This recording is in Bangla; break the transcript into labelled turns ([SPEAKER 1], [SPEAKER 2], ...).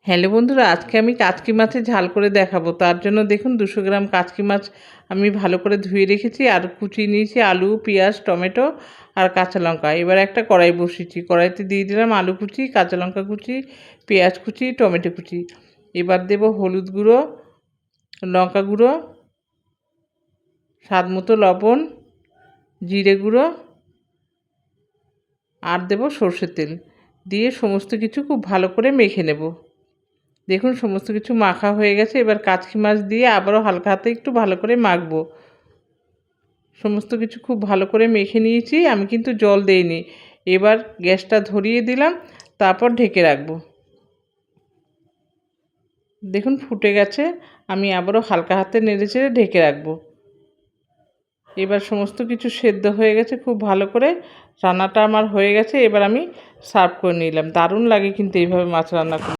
[SPEAKER 1] হ্যালো বন্ধুরা, আজকে আমি কাচকি মাছের ঝাল করে দেখাবো। তার জন্য দেখুন 200 গ্রাম কাচকি মাছ আমি ভালো করে ধুয়ে রেখেছি, আর কুচিয়ে নিয়েছি আলু, পেঁয়াজ, টমেটো আর কাঁচা লঙ্কা। এবার একটা কড়াই বসিয়েছি, কড়াইতে দিয়ে দিলাম আলু কুচি, কাঁচা লঙ্কা কুচি, পেঁয়াজ কুচি, টমেটো কুচি। এবার দেব হলুদ গুঁড়ো, লঙ্কা গুঁড়ো, স্বাদ মতো লবণ, জিরে গুঁড়ো আর দেব সর্ষের তেল। দিয়ে সমস্ত কিছু খুব ভালো করে মেখে নেব। দেখুন সমস্ত কিছু মাখা হয়ে গেছে। এবার কাচকি মাছ দিয়ে আবারও হালকা হাতে একটু ভালো করে মাখবো। সমস্ত কিছু খুব ভালো করে মেখে নিয়েছি, আমি কিন্তু জল দেইনি। এবার গ্যাসটা ধরিয়ে দিলাম, তারপর ঢেকে রাখবো। দেখুন ফুটে গেছে, আমি আবারও হালকা হাতে নেড়েচেড়ে ঢেকে রাখবো। এবার সমস্ত কিছু সেদ্ধ হয়ে গেছে খুব ভালো করে, রান্নাটা আমার হয়ে গেছে। এবার আমি সার্ভ করে নিলাম। দারুণ লাগে কিন্তু এইভাবে মাছ রান্না করতে।